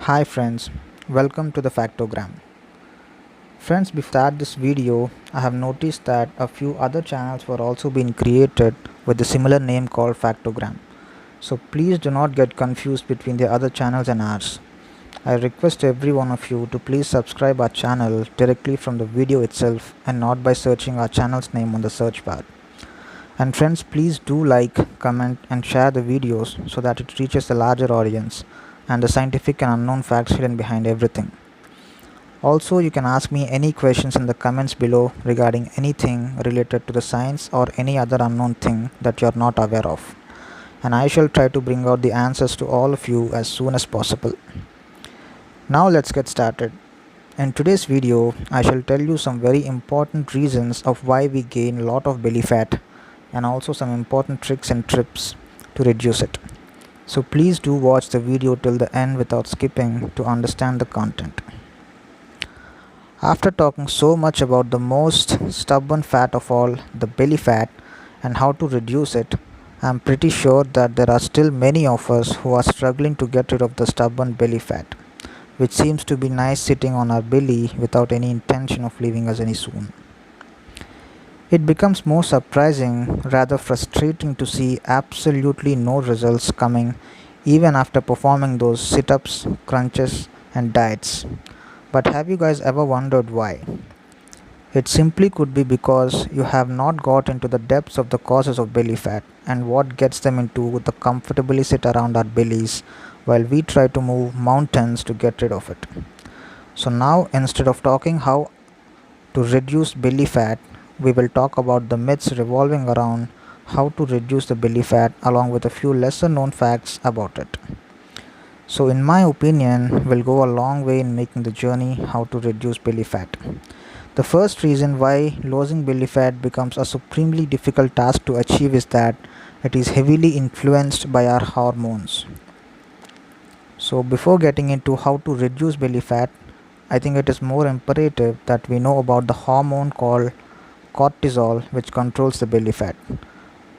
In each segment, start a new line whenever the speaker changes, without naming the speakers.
Hi friends, welcome to the Factogram. Friends, before I start this video, I have noticed that a few other channels were also being created with a similar name called Factogram. So please do not get confused between the other channels and ours. I request every one of you to please subscribe our channel directly from the video itself and not by searching our channel's name on the search bar. And friends, please do like, comment and share the videos so that it reaches a larger audience and the scientific and unknown facts hidden behind everything. Also, you can ask me any questions in the comments below regarding anything related to the science or any other unknown thing that you are not aware of. And I shall try to bring out the answers to all of you as soon as possible. Now let's get started. In today's video, I shall tell you some very important reasons of why we gain a lot of belly fat and also some important tricks and tips to reduce it. So please do watch the video till the end without skipping to understand the content. After talking so much about the most stubborn fat of all, the belly fat, and how to reduce it, I am pretty sure that there are still many of us who are struggling to get rid of the stubborn belly fat, which seems to be nice sitting on our belly without any intention of leaving us any soon. It becomes more surprising, rather frustrating to see absolutely no results coming even after performing those sit-ups, crunches and diets. But have you guys ever wondered why? It simply could be because you have not got into the depths of the causes of belly fat and what gets them into the comfortably sit around our bellies while we try to move mountains to get rid of it. So now, instead of talking how to reduce belly fat, we will talk about the myths revolving around how to reduce the belly fat along with a few lesser known facts about it. So in my opinion, will go a long way in making the journey how to reduce belly fat. The first reason why losing belly fat becomes a supremely difficult task to achieve is that it is heavily influenced by our hormones. So before getting into how to reduce belly fat, I think it is more imperative that we know about the hormone called cortisol, which controls the belly fat.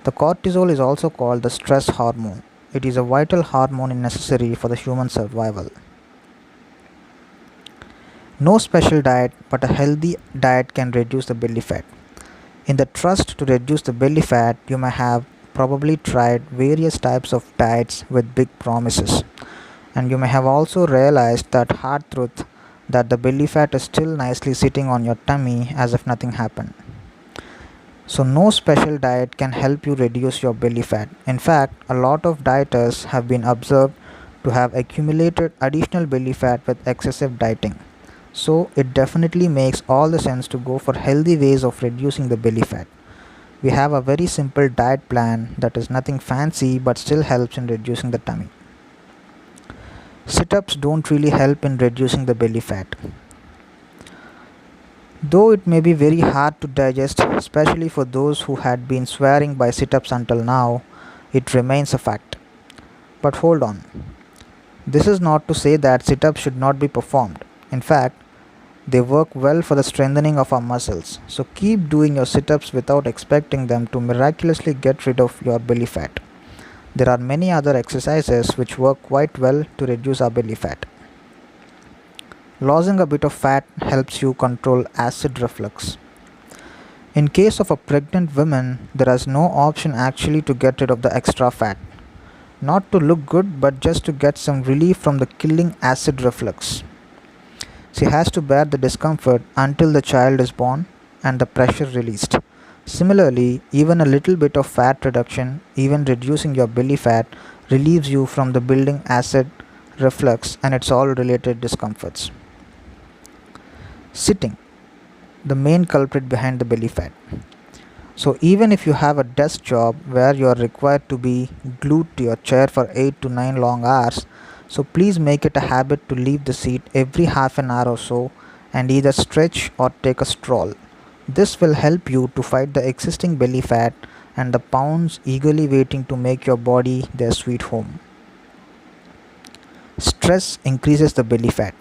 The cortisol is also called the stress hormone. It is a vital hormone necessary for the human survival. No special diet but a healthy diet can reduce the belly fat. In the trust to reduce the belly fat, you may have probably tried various types of diets with big promises. And you may have also realized that hard truth that the belly fat is still nicely sitting on your tummy as if nothing happened. So no special diet can help you reduce your belly fat. In fact, a lot of dieters have been observed to have accumulated additional belly fat with excessive dieting. So it definitely makes all the sense to go for healthy ways of reducing the belly fat. We have a very simple diet plan that is nothing fancy but still helps in reducing the tummy. Sit-ups don't really help in reducing the belly fat. Though it may be very hard to digest, especially for those who had been swearing by sit-ups until now, it remains a fact. But hold on. This is not to say that sit-ups should not be performed. In fact, they work well for the strengthening of our muscles. So keep doing your sit-ups without expecting them to miraculously get rid of your belly fat. There are many other exercises which work quite well to reduce our belly fat. Losing a bit of fat helps you control acid reflux. In case of a pregnant woman, there is no option actually to get rid of the extra fat. Not to look good, but just to get some relief from the killing acid reflux. She has to bear the discomfort until the child is born and the pressure released. Similarly, even a little bit of fat reduction, even reducing your belly fat, relieves you from the building acid reflux and its all related discomforts. Sitting, the main culprit behind the belly fat. So even if you have a desk job where you are required to be glued to your chair for 8 to 9 long hours, so please make it a habit to leave the seat every half an hour or so and either stretch or take a stroll. This will help you to fight the existing belly fat and the pounds eagerly waiting to make your body their sweet home. Stress increases the belly fat.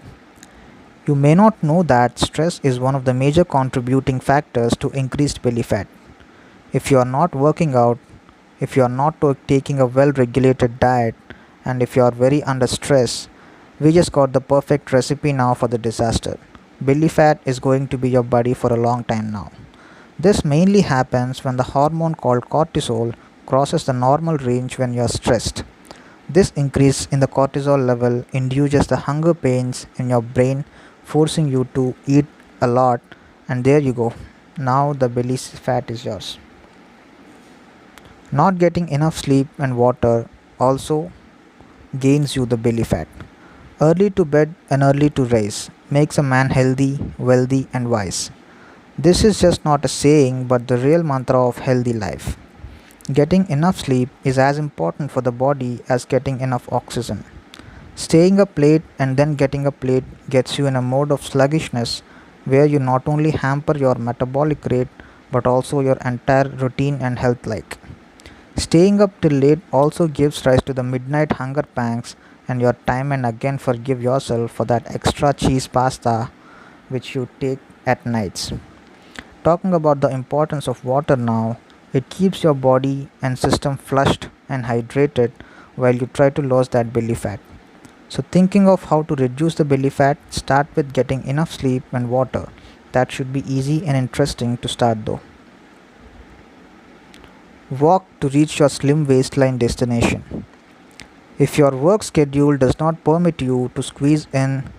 You may not know that stress is one of the major contributing factors to increased belly fat. If you are not working out, if you are not taking a well-regulated diet, and if you are very under stress, We just got the perfect recipe now for the disaster. Belly fat is going to be your buddy for a long time now. This mainly happens when the hormone called cortisol crosses the normal range when you are stressed. This increase in the cortisol level induces the hunger pains in your brain, forcing you to eat a lot, and there you go. Now the belly fat is yours. Not getting enough sleep and water also gains you the belly fat. Early to bed and early to rise makes a man healthy, wealthy, and wise. This is just not a saying but the real mantra of healthy life. Getting enough sleep is as important for the body as getting enough oxygen. Staying up late and then getting up late gets you in a mode of sluggishness where you not only hamper your metabolic rate but also your entire routine and health like. Staying up till late also gives rise to the midnight hunger pangs and your time and again forgive yourself for that extra cheese pasta which you take at nights. Talking about the importance of water now, it keeps your body and system flushed and hydrated while you try to lose that belly fat. So thinking of how to reduce the belly fat, start with getting enough sleep and water. That should be easy and interesting to start though. Walk to reach your slim waistline destination. If your work schedule does not permit you to squeeze in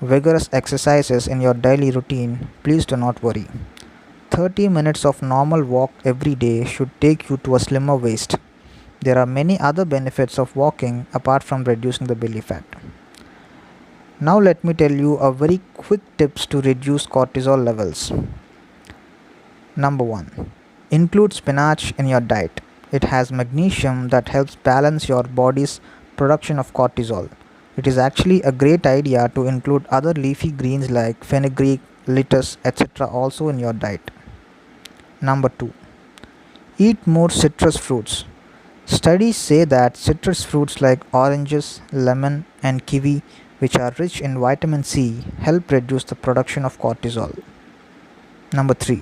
vigorous exercises in your daily routine, please do not worry. 30 minutes of normal walk every day should take you to a slimmer waist. There are many other benefits of walking apart from reducing the belly fat. Now let me tell you a very quick tips to reduce cortisol levels. Number 1. Include spinach in your diet. It has magnesium that helps balance your body's production of cortisol. It is actually a great idea to include other leafy greens like fenugreek, lettuce, etc. also in your diet. Number 2. Eat more citrus fruits. Studies say that citrus fruits like oranges, lemon, and kiwi, which are rich in vitamin C, help reduce the production of cortisol. Number 3.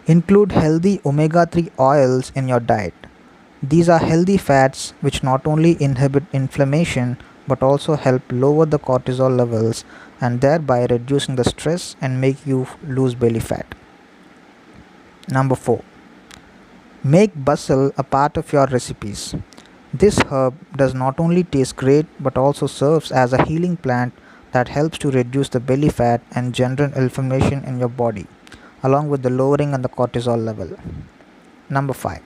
Include healthy omega 3 oils in your diet. These are healthy fats which not only inhibit inflammation but also help lower the cortisol levels and thereby reducing the stress and make you lose belly fat. Number 4. Make basil a part of your recipes. This herb does not only taste great but also serves as a healing plant that helps to reduce the belly fat and general inflammation in your body, along with the lowering on the cortisol level. Number 5.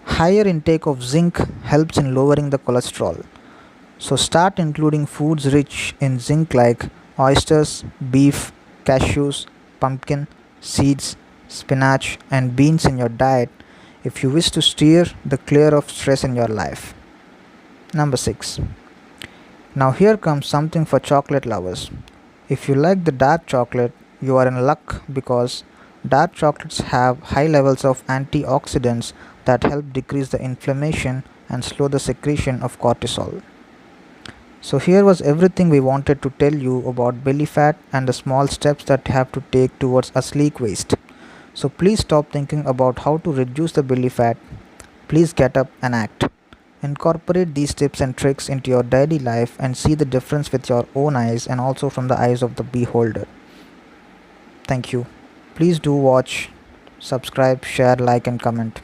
Higher intake of zinc helps in lowering the cholesterol. So start including foods rich in zinc like oysters, beef, cashews, pumpkin, seeds, spinach, and beans in your diet if you wish to steer the clear of stress in your life. Number 6. Now here comes something for chocolate lovers. If you like the dark chocolate, you are in luck because dark chocolates have high levels of antioxidants that help decrease the inflammation and slow the secretion of cortisol. So here was everything we wanted to tell you about belly fat and the small steps that you have to take towards a sleek waist. So please stop thinking about how to reduce the belly fat. Please get up and act. Incorporate these tips and tricks into your daily life and see the difference with your own eyes and also from the eyes of the beholder. Thank you. Please do watch, subscribe, share, like and comment.